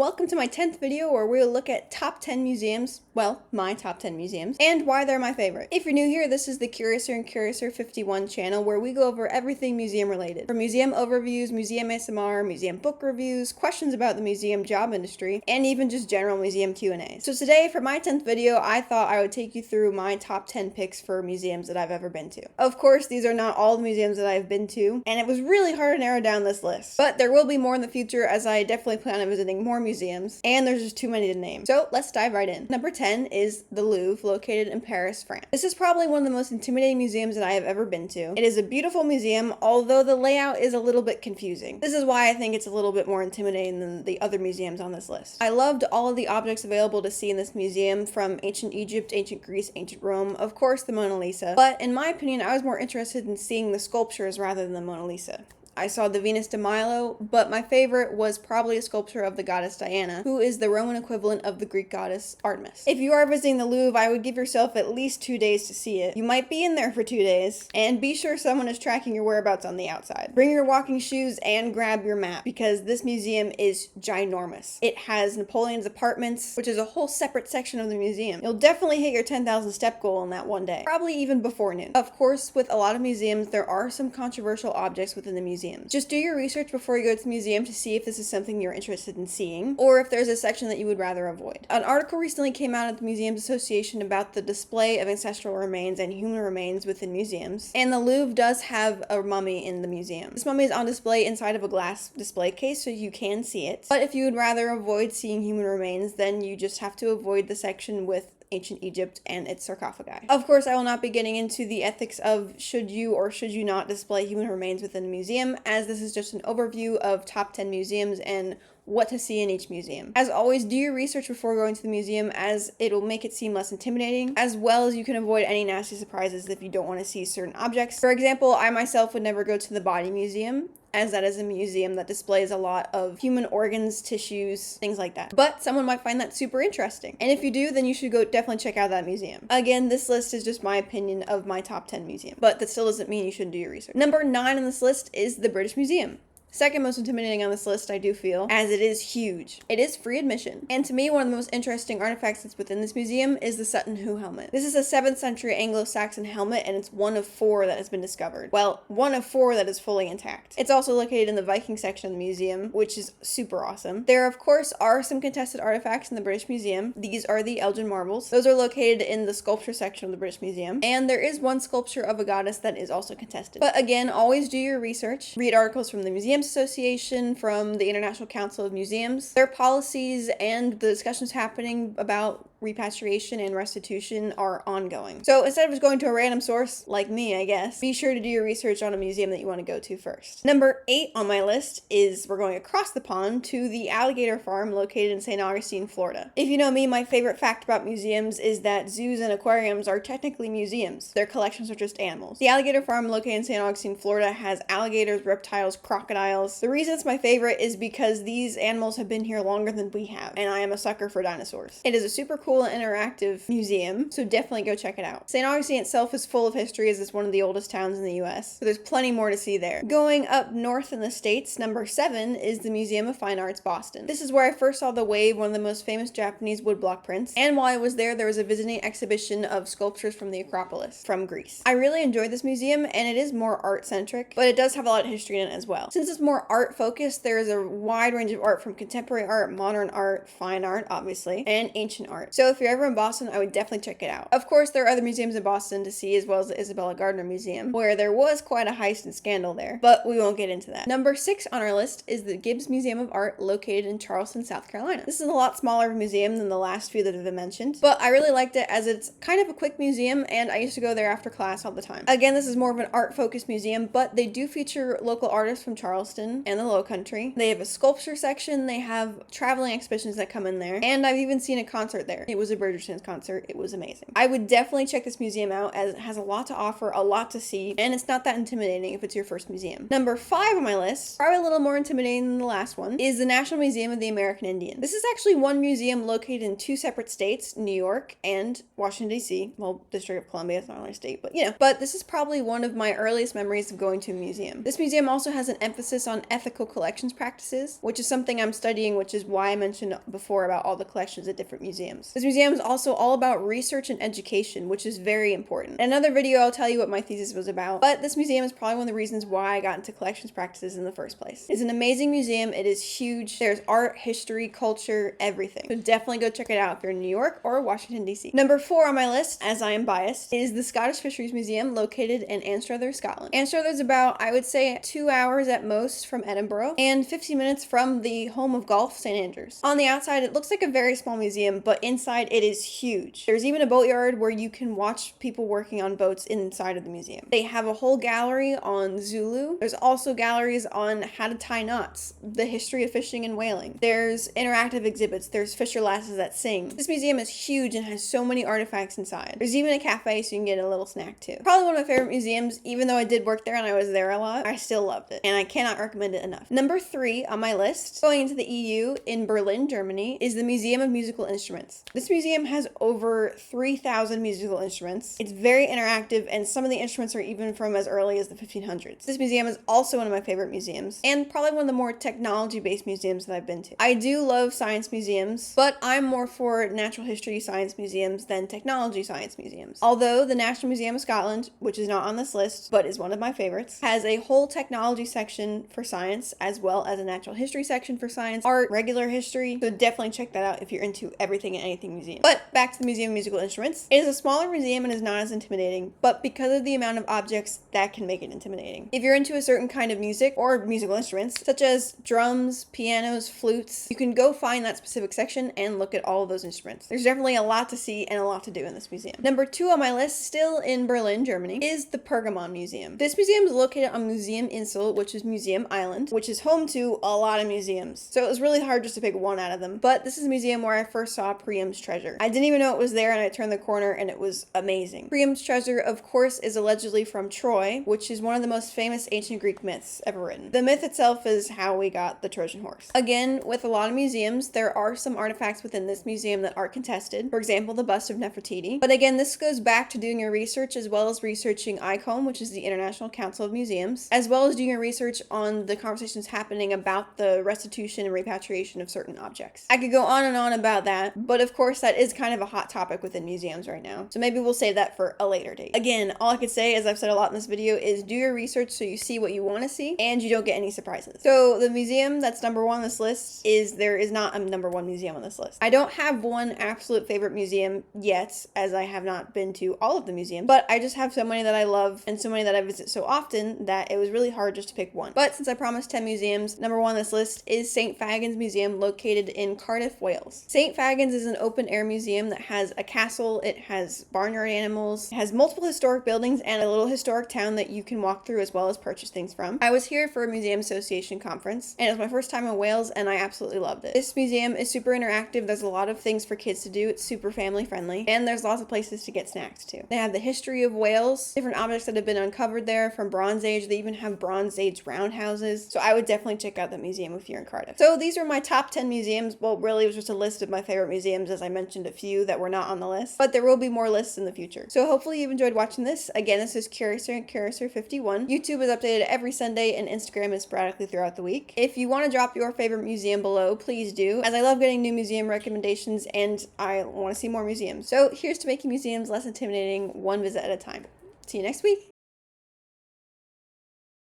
Welcome to my 10th video where we'll look at top 10 museums, well, my top 10 museums, and why they're my favorite. If you're new here, this is the Curiouser and Curiouser 51 channel where we go over everything museum related. From museum overviews, museum ASMR, museum book reviews, questions about the museum job industry, and even just general museum Q&As. So today, for my 10th video, I thought I would take you through my top 10 picks for museums that I've ever been to. Of course, these are not all the museums that I've been to, and it was really hard to narrow down this list. But there will be more in the future as I definitely plan on visiting more museums, and there's just too many to name. So let's dive right in. Number 10 is the Louvre, located in Paris, France. This is probably one of the most intimidating museums that I have ever been to. It is a beautiful museum, although the layout is a little bit confusing. This is why I think it's a little bit more intimidating than the other museums on this list. I loved all of the objects available to see in this museum, from ancient Egypt, ancient Greece, ancient Rome, of course the Mona Lisa, but in my opinion I was more interested in seeing the sculptures rather than the Mona Lisa. I saw the Venus de Milo, but my favorite was probably a sculpture of the goddess Diana, who is the Roman equivalent of the Greek goddess Artemis. If you are visiting the Louvre, I would give yourself at least 2 days to see it. You might be in there for 2 days, and be sure someone is tracking your whereabouts on the outside. Bring your walking shoes and grab your map, because this museum is ginormous. It has Napoleon's apartments, which is a whole separate section of the museum. You'll definitely hit your 10,000 step goal in that one day, probably even before noon. Of course, with a lot of museums, there are some controversial objects within the museum. Just do your research before you go to the museum to see if this is something you're interested in seeing, or if there's a section that you would rather avoid. An article recently came out at the Museums Association about the display of ancestral remains and human remains within museums, and the Louvre does have a mummy in the museum. This mummy is on display inside of a glass display case, so you can see it. But if you would rather avoid seeing human remains, then you just have to avoid the section with ancient Egypt and its sarcophagi. Of course, I will not be getting into the ethics of should you or should you not display human remains within a museum, as this is just an overview of top 10 museums and what to see in each museum. As always, do your research before going to the museum, as it will make it seem less intimidating, as well as you can avoid any nasty surprises if you don't want to see certain objects. For example, I myself would never go to the Body Museum, as that is a museum that displays a lot of human organs, tissues, things like that. But someone might find that super interesting. And if you do, then you should go definitely check out that museum. Again, this list is just my opinion of my top 10 museums, but that still doesn't mean you shouldn't do your research. Number 9 on this list is the British Museum. Second most intimidating on this list, I do feel, as it is huge. It is free admission. And to me, one of the most interesting artifacts that's within this museum is the Sutton Hoo helmet. This is a 7th century Anglo-Saxon helmet, and it's one of 4 that has been discovered. Well, one of 4 that is fully intact. It's also located in the Viking section of the museum, which is super awesome. There, of course, are some contested artifacts in the British Museum. These are the Elgin marbles. Those are located in the sculpture section of the British Museum. And there is one sculpture of a goddess that is also contested. But again, always do your research. Read articles from the Museum Association, from the International Council of Museums. Their policies and the discussions happening about repatriation and restitution are ongoing. So instead of just going to a random source, like me, I guess, be sure to do your research on a museum that you want to go to first. Number 8 on my list is, we're going across the pond to the Alligator Farm located in St. Augustine, Florida. If you know me, my favorite fact about museums is that zoos and aquariums are technically museums. Their collections are just animals. The Alligator Farm located in St. Augustine, Florida has alligators, reptiles, crocodiles. The reason it's my favorite is because these animals have been here longer than we have, and I am a sucker for dinosaurs. It is a super cool and interactive museum, so definitely go check it out. St. Augustine itself is full of history, as it's one of the oldest towns in the US, so there's plenty more to see there. Going up north in the States, number 7 is the Museum of Fine Arts, Boston. This is where I first saw the Wave, one of the most famous Japanese woodblock prints, and while I was there was a visiting exhibition of sculptures from the Acropolis from Greece. I really enjoyed this museum, and it is more art-centric, but it does have a lot of history in it as well. Since it's more art-focused, there is a wide range of art, from contemporary art, modern art, fine art, obviously, and ancient art. So if you're ever in Boston, I would definitely check it out. Of course, there are other museums in Boston to see, as well as the Isabella Gardner Museum, where there was quite a heist and scandal there, but we won't get into that. Number 6 on our list is the Gibbs Museum of Art, located in Charleston, South Carolina. This is a lot smaller of a museum than the last few that have been mentioned, but I really liked it as it's kind of a quick museum, and I used to go there after class all the time. Again, this is more of an art-focused museum, but they do feature local artists from Charleston and the Low Country. They have a sculpture section, they have traveling exhibitions that come in there, and I've even seen a concert there. It was a Bridgerton's concert. It was amazing. I would definitely check this museum out as it has a lot to offer, a lot to see, and it's not that intimidating if it's your first museum. Number 5 on my list, probably a little more intimidating than the last one, is the National Museum of the American Indian. This is actually one museum located in 2 separate states, New York and Washington, D.C. Well, District of Columbia is not only a state, but But this is probably one of my earliest memories of going to a museum. This museum also has an emphasis on ethical collections practices, which is something I'm studying, which is why I mentioned before about all the collections at different museums. This museum is also all about research and education, which is very important. In another video, I'll tell you what my thesis was about, but this museum is probably one of the reasons why I got into collections practices in the first place. It's an amazing museum. It is huge. There's art, history, culture, everything. So definitely go check it out if you're in New York or Washington, D.C. Number 4 on my list, as I am biased, is the Scottish Fisheries Museum located in Anstruther, Scotland. Anstruther's about, I would say, 2 hours at most from Edinburgh and 15 minutes from the home of golf, St. Andrews. On the outside, it looks like a very small museum, but inside it is huge. There's even a boatyard where you can watch people working on boats inside of the museum. They have a whole gallery on Zulu. There's also galleries on how to tie knots, the history of fishing and whaling. There's interactive exhibits. There's fisher lasses that sing. This museum is huge and has so many artifacts inside. There's even a cafe so you can get a little snack too. Probably one of my favorite museums, even though I did work there and I was there a lot, I still loved it and I cannot recommend it enough. Number 3 on my list, going into the EU in Berlin, Germany, is the Museum of Musical Instruments. This museum has over 3,000 musical instruments. It's very interactive and some of the instruments are even from as early as the 1500s. This museum is also one of my favorite museums and probably one of the more technology-based museums that I've been to. I do love science museums, but I'm more for natural history science museums than technology science museums. Although the National Museum of Scotland, which is not on this list, but is one of my favorites, has a whole technology section for science, as well as a natural history section for science, art, regular history, so definitely check that out if you're into everything and anything museum. But back to the Museum of Musical Instruments. It is a smaller museum and is not as intimidating, but because of the amount of objects, that can make it intimidating. If you're into a certain kind of music or musical instruments, such as drums, pianos, flutes, you can go find that specific section and look at all of those instruments. There's definitely a lot to see and a lot to do in this museum. Number 2 on my list, still in Berlin, Germany, is the Pergamon Museum. This museum is located on Museum Insel, which is Museum Island, which is home to a lot of museums. So it was really hard just to pick one out of them, but this is a museum where I first saw Priam's treasure. I didn't even know it was there and I turned the corner and it was amazing. Priam's treasure, of course, is allegedly from Troy, which is one of the most famous ancient Greek myths ever written. The myth itself is how we got the Trojan horse. Again, with a lot of museums, there are some artifacts within this museum that are contested. For example, the bust of Nefertiti. But again, this goes back to doing your research as well as researching ICOM, which is the International Council of Museums, as well as doing your research on the conversations happening about the restitution and repatriation of certain objects. I could go on and on about that, but of course that is kind of a hot topic within museums right now. So maybe we'll save that for a later date. Again, all I could say, as I've said a lot in this video, is do your research so you see what you want to see and you don't get any surprises. So the museum that's number 1 on this list there is not a number 1 museum on this list. I don't have one absolute favorite museum yet, as I have not been to all of the museums, but I just have so many that I love and so many that I visit so often that it was really hard just to pick one. But since I promised 10 museums, number 1 on this list is St. Fagans Museum located in Cardiff, Wales. St. Fagans is an open air museum that has a castle, it has barnyard animals, it has multiple historic buildings and a little historic town that you can walk through as well as purchase things from. I was here for a museum association conference and it was my first time in Wales and I absolutely loved it. This museum is super interactive. There's a lot of things for kids to do. It's super family friendly and there's lots of places to get snacks too. They have the history of Wales, different objects that have been uncovered there from Bronze Age. They even have Bronze Age roundhouses. So I would definitely check out the museum if you're in Cardiff. So these are my top 10 museums. Well, really it was just a list of my favorite museums, as I mentioned a few that were not on the list, but there will be more lists in the future. So hopefully you've enjoyed watching this. Again, this is Curiouser and Curiouser51. YouTube is updated every Sunday and Instagram is sporadically throughout the week. If you want to drop your favorite museum below, please do, as I love getting new museum recommendations and I want to see more museums. So here's to making museums less intimidating, one visit at a time. See you next week.